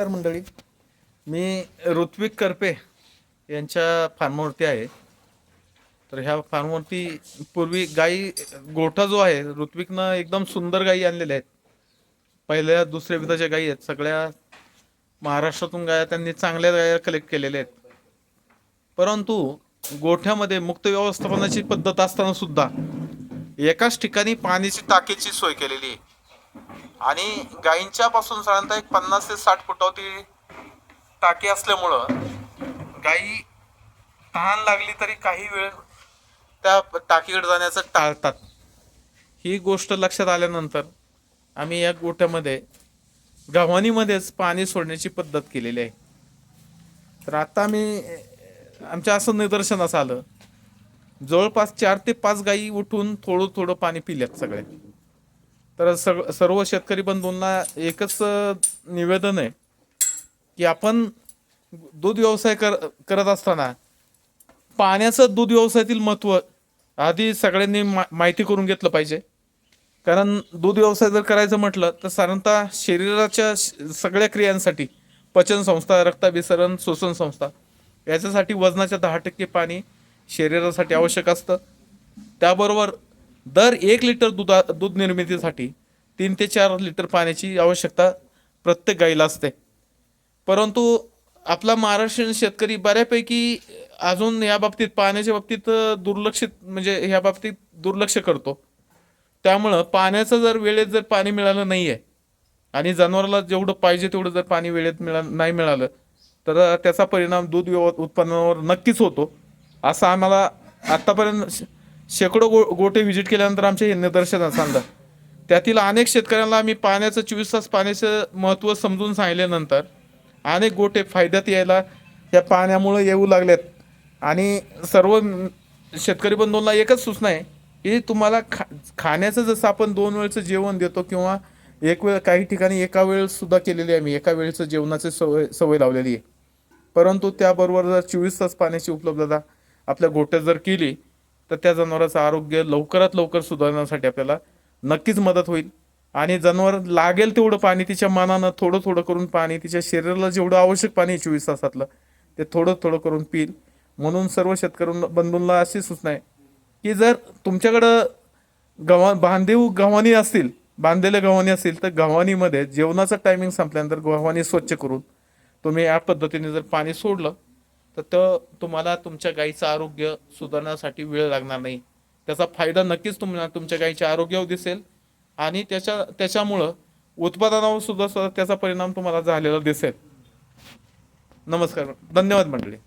नमस्कार मंडळी. मी ऋत्विक करपे यांच्या फार्मवरती आहे. तर ह्या फार्मवरती पूर्वी गाई गोठा जो आहे, ऋत्विकनं एकदम सुंदर गाई आणलेल्या आहेत. पहिल्या दुसऱ्या विधाच्या गाई आहेत. सगळ्या महाराष्ट्रातून गाया त्यांनी चांगल्या गाया कलेक्ट केलेल्या आहेत. परंतु गोठ्यामध्ये मुक्त व्यवस्थापनाची पद्धत असताना सुद्धा एकाच ठिकाणी पाण्याची टाकीची सोय केलेली आहे. आणि गायींच्या पासून साधारणतः एक 50 ते 60 फुटावरती टाकी असल्यामुळं गायी तहान लागली तरी काही वेळ त्या टाकीकडे जाण्याचं टाळतात. ही गोष्ट लक्षात आल्यानंतर आम्ही या गोठ्यामध्ये गव्हाणीमध्येच पाणी सोडण्याची पद्धत केलेली आहे. तर आता आम्ही आमच्या असं निदर्शनास आलं, जवळपास 4 ते 5 गायी उठून थोडं थोडं पाणी पिल्यात सगळे. तर सर्व शेतकरी बंधूंना एकच निवेदन आहे की आपण दूध व्यवसाय करत असताना पाण्याचं दूध व्यवसायातील महत्त्व आधी सगळ्यांनी माहिती करून घेतलं पाहिजे. कारण दूध व्यवसाय जर करायचं म्हटलं तर साधारणतः शरीराच्या सगळ्या क्रियांसाठी पचन संस्था, रक्ताभिसरण, श्वसन संस्था याच्यासाठी वजनाच्या 10% पाणी शरीरासाठी आवश्यक असतं. त्याबरोबर दर 1 लिटर दूध निर्मितीसाठी 3 ते 4 लिटर पाण्याची आवश्यकता प्रत्येक गाईला असते. परंतु आपला महाराष्ट्रीयन शेतकरी बऱ्यापैकी अजून या बाबतीत पाण्याच्या बाबतीत दुर्लक्षित म्हणजे ह्या बाबतीत दुर्लक्ष करतो. त्यामुळं पाण्याचं जर वेळेत जर पाणी मिळालं नाही आहे आणि जनावराला जेवढं पाहिजे तेवढं जर पाणी वेळेत नाही मिळालं तर त्याचा परिणाम दूध उत्पन्नावर नक्कीच होतो. असं आम्हाला आत्तापर्यंत शेकडो गोठे व्हिजिट केल्यानंतर आमच्या हे निदर्शनास आणलं. त्यातील अनेक शेतकऱ्यांना आम्ही पाण्याचं 24 तास पाण्याचं महत्त्व समजून सांगितल्यानंतर अनेक गोठे फायद्यात यायला या पाण्यामुळे येऊ लागलेत. आणि सर्व शेतकरी बंधूंना एकच सूचना आहे की तुम्हाला खाण्याचं जसं आपण 2 वेळचं जेवण देतो किंवा एक वेळ काही ठिकाणी एका वेळ सुद्धा केलेली आहे, मी एका वेळचं जेवणाची सवय लावलेली आहे. परंतु त्याबरोबर जर 24 तास पाण्याची उपलब्धता आपल्या गोठ्यात जर केली तर त्या जनावरांचं आरोग्य लवकरात लवकर सुधारण्यासाठी आपल्याला नक्कीच मदत होईल. आणि जनावर लागेल तेवढं पाणी तिच्या मनानं थोडं थोडं करून पाणी तिच्या शरीराला जेवढं आवश्यक पाणी 24 तासातलं ते थोडं थोडं करून पिईल. म्हणून सर्व शेतकरी बंधूंना अशी सूचना आहे की जर तुमच्याकडं गव्हाणी असतील, बांधलेल्या गव्हाणी असतील तर गव्हाणीमध्ये जेवणाचं टायमिंग संपल्यानंतर गव्हाणी स्वच्छ करून तुम्ही या पद्धतीने जर पाणी सोडलं तर तुम्हाला तुमच्या गाईचं आरोग्य सुधारण्यासाठी वेळ लागणार नाही. त्याचा फायदा नक्कीच तुमच्या गाईच्या आरोग्यावर दिसेल आणि त्याच्यामुळं उत्पादनावर सुद्धा त्याचा परिणाम तुम्हाला झालेला दिसेल. नमस्कार, धन्यवाद मंडळी.